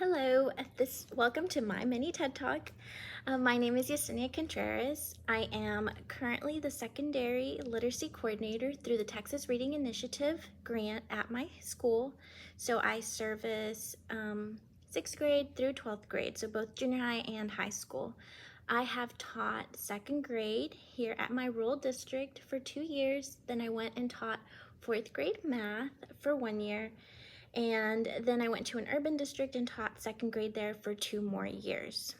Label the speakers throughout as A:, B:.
A: Hello, welcome to my mini TED Talk. My name is Yesenia Contreras. I am currently the secondary literacy coordinator through the Texas Reading Initiative grant at my school. So I service 6th grade through 12th grade, so both junior high and high school. I have taught 2nd grade here at my rural district for 2 years. Then I went and taught 4th grade math for 1 year. And then I went to an urban district and taught 2nd grade there for 2 more years.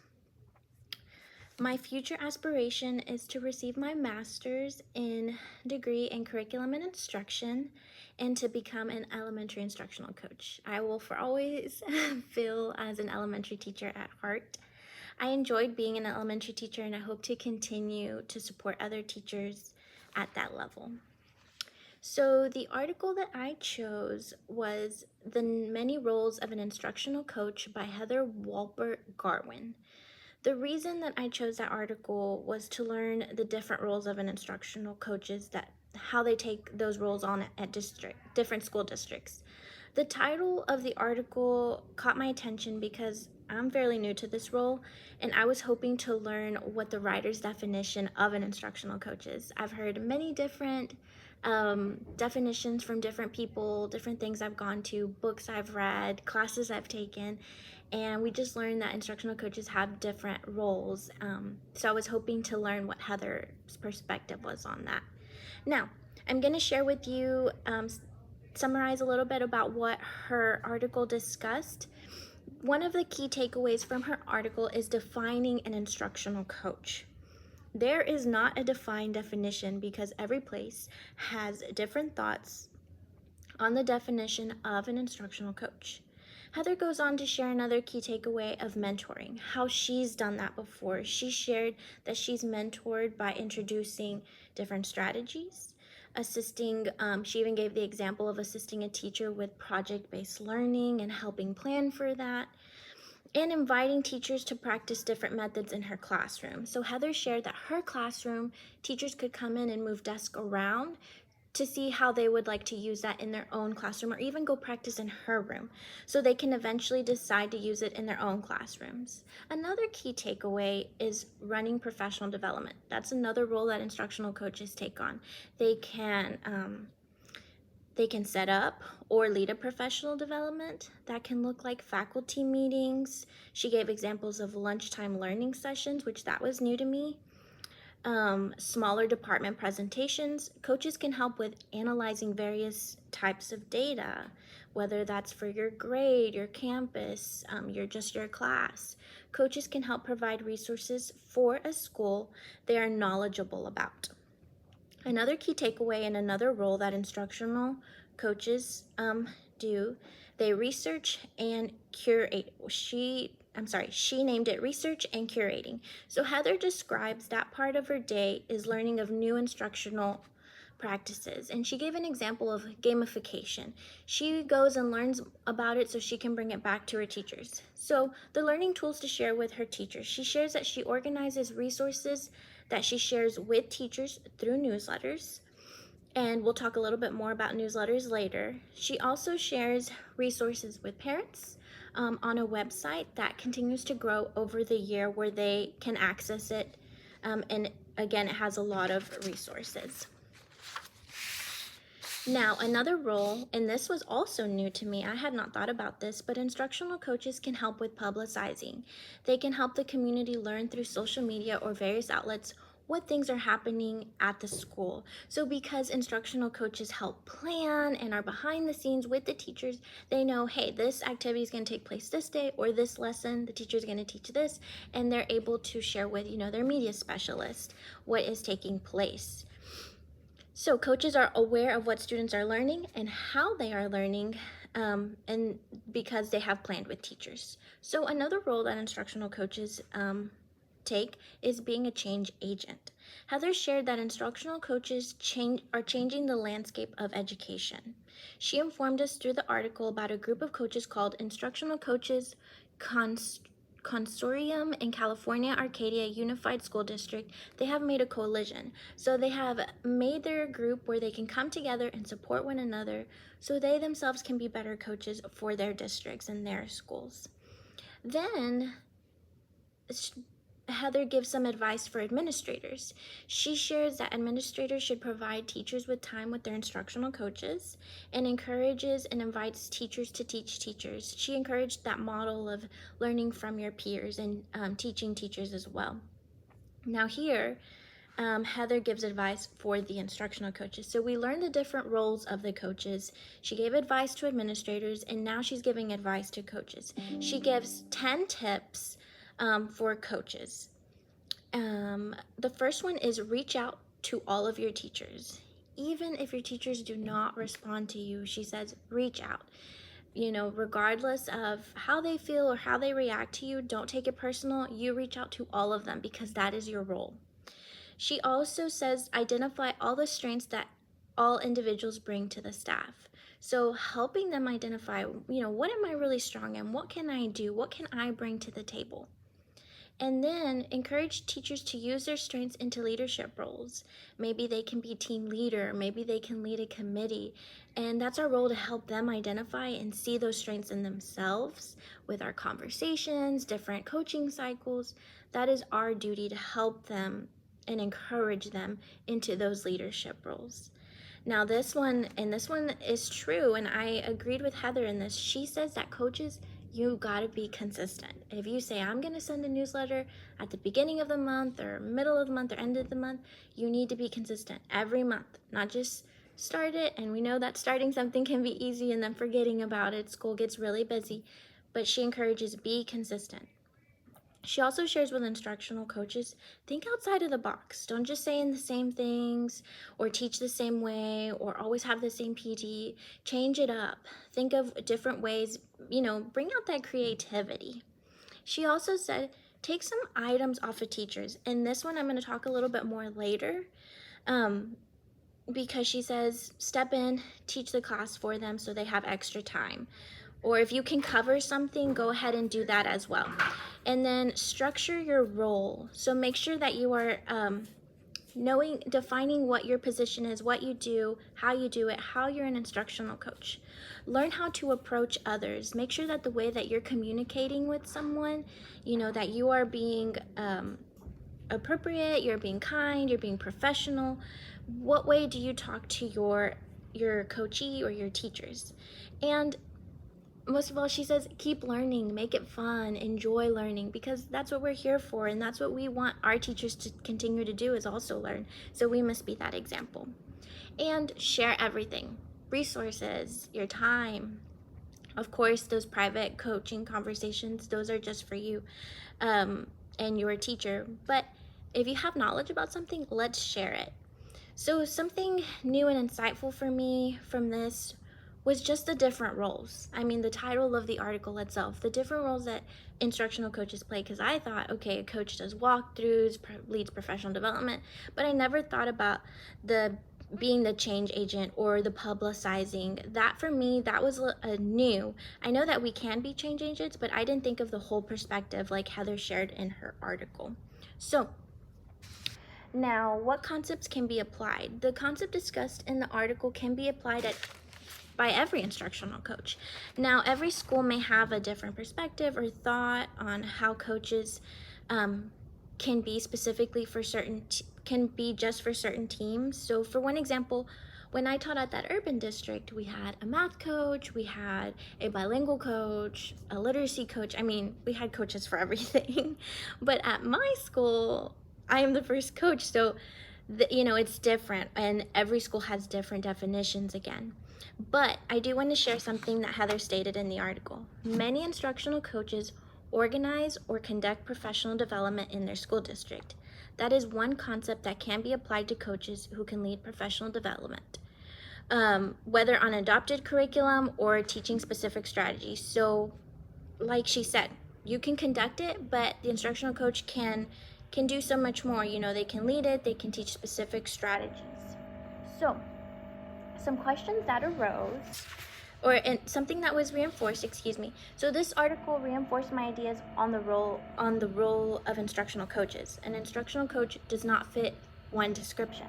A: My future aspiration is to receive my master's in degree in curriculum and instruction and to become an elementary instructional coach. I will for always feel as an elementary teacher at heart. I enjoyed being an elementary teacher and I hope to continue to support other teachers at that level. So the article that I chose was The Many Roles of an Instructional Coach by Heather Walpert Garwin. The reason that I chose that article was to learn the different roles of an instructional coaches, how they take those roles on at different school districts. The title of the article caught my attention because I'm fairly new to this role and I was hoping to learn what the writer's definition of an instructional coach is. I've heard many different definitions from different people, different things I've gone to, books I've read, classes I've taken, and we just learned that instructional coaches have different roles. So I was hoping to learn what Heather's perspective was on that. Now, I'm going to share with you, summarize a little bit about what her article discussed. One of the key takeaways from her article is defining an instructional coach. There is not a defined definition because every place has different thoughts on the definition of an instructional coach. Heather goes on to share another key takeaway of mentoring, how she's done that before. She shared that she's mentored by introducing different strategies, assisting, she even gave the example of assisting a teacher with project-based learning and helping plan for that, and inviting teachers to practice different methods in her classroom. So Heather shared that her classroom, teachers could come in and move desks around to see how they would like to use that in their own classroom or even go practice in her room so they can eventually decide to use it in their own classrooms. Another key takeaway is running professional development. That's another role that instructional coaches take on. They can set up or lead a professional development. That can look like faculty meetings. She gave examples of lunchtime learning sessions, which that was new to me. Smaller department presentations. Coaches can help with analyzing various types of data, whether that's for your grade, your campus, your class. Coaches can help provide resources for a school they are knowledgeable about. Another key takeaway and another role that instructional coaches do, they research and curate. She named it research and curating. So Heather describes that part of her day is learning of new instructional practices, and she gave an example of gamification. She goes and learns about it so she can bring it back to her teachers. So the learning tools to share with her teachers, she shares that she organizes resources that she shares with teachers through newsletters, and we'll talk a little bit more about newsletters later. She also shares resources with parents on a website that continues to grow over the year where they can access it, and again, it has a lot of resources. Now, another role, and this was also new to me, I had not thought about this, but instructional coaches can help with publicizing. They can help the community learn through social media or various outlets what things are happening at the school. So because instructional coaches help plan and are behind the scenes with the teachers, they know, hey, this activity is going to take place this day, or this lesson, the teacher is going to teach this, and they're able to share with, their media specialist what is taking place. So coaches are aware of what students are learning and how they are learning, and because they have planned with teachers. So another role that instructional coaches take is being a change agent. Heather shared that instructional coaches are changing the landscape of education. She informed us through the article about a group of coaches called Instructional Coaches Consortium in California, Arcadia Unified School District. They have made a coalition. So they have made their group where they can come together and support one another so they themselves can be better coaches for their districts and their schools. Then Heather gives some advice for administrators. She shares that administrators should provide teachers with time with their instructional coaches and encourages and invites teachers to teach teachers. She encouraged that model of learning from your peers and teaching teachers as well. Now, here, Heather gives advice for the instructional coaches. So we learned the different roles of the coaches. She gave advice to administrators, and now she's giving advice to coaches. She gives 10 tips for coaches. The first one is reach out to all of your teachers. Even if your teachers do not respond to you, she says, reach out. Regardless of how they feel or how they react to you, don't take it personal. You reach out to all of them because that is your role. She also says identify all the strengths that all individuals bring to the staff. So helping them identify, what am I really strong in? What can I do? What can I bring to the table? And then encourage teachers to use their strengths into leadership roles. Maybe they can be team leader, maybe they can lead a committee. And that's our role to help them identify and see those strengths in themselves with our conversations, different coaching cycles. That is our duty to help them and encourage them into those leadership roles. Now this one is true, and I agreed with Heather in this. She says that coaches, you gotta be consistent. If you say, I'm gonna send a newsletter at the beginning of the month or middle of the month or end of the month, you need to be consistent every month, not just start it. And we know that starting something can be easy and then forgetting about it. School gets really busy, but she encourages be consistent. She also shares with instructional coaches, think outside of the box. Don't just say in the same things or teach the same way or always have the same PD. Change it up. Think of different ways, bring out that creativity. She also said, take some items off of teachers. And this one I'm going to talk a little bit more later because she says, step in, teach the class for them so they have extra time. Or if you can cover something, go ahead and do that as well. And then structure your role. So make sure that you are defining what your position is, what you do, how you're an instructional coach. Learn how to approach others. Make sure that the way that you're communicating with someone, that you are being appropriate, you're being kind, you're being professional. What way do you talk to your coachee or your teachers? And most of all, she says, keep learning, make it fun, enjoy learning, because that's what we're here for, and that's what we want our teachers to continue to do, is also learn. So we must be that example. And share everything, resources, your time. Of course, those private coaching conversations, those are just for you and your teacher. But if you have knowledge about something, let's share it. So something new and insightful for me from this was just the different roles. I mean, the title of the article itself, the different roles that instructional coaches play, because I thought, okay, a coach does walkthroughs, leads professional development, but I never thought about being the change agent or the publicizing. That for me, that was new. I know that we can be change agents, but I didn't think of the whole perspective like Heather shared in her article. So now, what concepts can be applied? The concept discussed in the article can be applied by every instructional coach. Now, every school may have a different perspective or thought on how coaches can be specifically for can be just for certain teams. So for one example, when I taught at that urban district, we had a math coach, we had a bilingual coach, a literacy coach. I mean, we had coaches for everything. But at my school, I am the first coach, so it's different, and every school has different definitions again. But I do want to share something that Heather stated in the article. Many instructional coaches organize or conduct professional development in their school district. That is one concept that can be applied to coaches who can lead professional development, whether on adopted curriculum or teaching specific strategies. So, like she said, you can conduct it, but the instructional coach can do so much more. They can lead it, they can teach specific strategies. So, some questions that arose, and something that was reinforced, So this article reinforced my ideas on the role of instructional coaches. An instructional coach does not fit one description.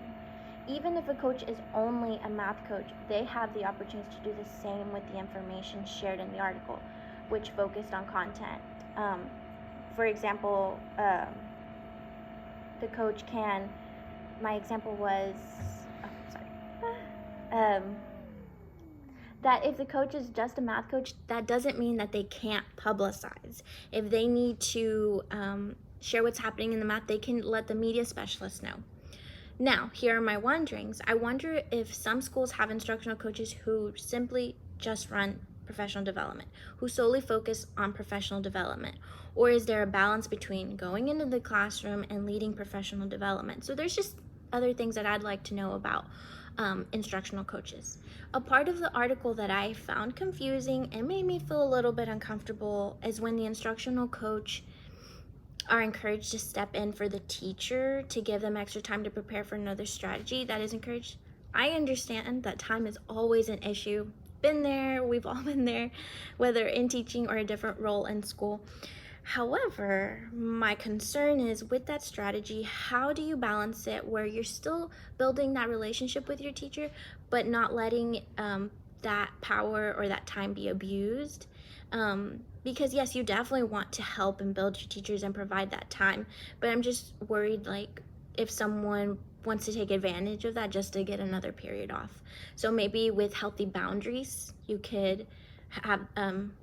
A: Even if a coach is only a math coach, they have the opportunity to do the same with the information shared in the article. which focused on content. For example, the coach can, my example was, um, that if the coach is just a math coach, that doesn't mean that they can't publicize. If they need to share what's happening in the math, they can let the media specialist know. Now, here are my wonderings. I wonder if some schools have instructional coaches who simply just run professional development, who solely focus on professional development, or is there a balance between going into the classroom and leading professional development? So there's just other things that I'd like to know about instructional coaches. A part of the article that I found confusing and made me feel a little bit uncomfortable is when the instructional coach are encouraged to step in for the teacher to give them extra time to prepare for another strategy. That is encouraged. I understand that time is always an issue. Been there, we've all been there, whether in teaching or a different role in school. However, my concern is with that strategy, how do you balance it where you're still building that relationship with your teacher, but not letting that power or that time be abused? Because yes, you definitely want to help and build your teachers and provide that time, but I'm just worried like if someone wants to take advantage of that just to get another period off. So maybe with healthy boundaries, you could have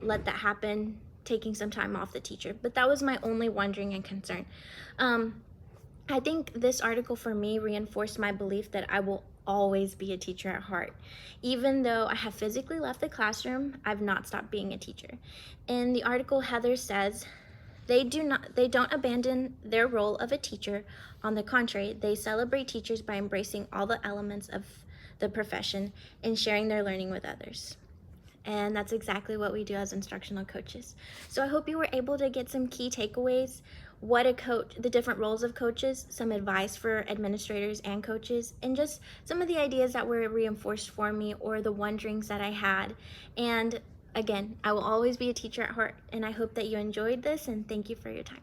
A: let that happen, taking some time off the teacher. But that was my only wondering and concern. I think this article for me reinforced my belief that I will always be a teacher at heart. Even though I have physically left the classroom, I've not stopped being a teacher. In the article, Heather says, they don't abandon their role of a teacher. On the contrary, they celebrate teachers by embracing all the elements of the profession and sharing their learning with others. And that's exactly what we do as instructional coaches. So I hope you were able to get some key takeaways, what a coach, the different roles of coaches, some advice for administrators and coaches, and just some of the ideas that were reinforced for me or the wonderings that I had. And again, I will always be a teacher at heart, and I hope that you enjoyed this, and thank you for your time.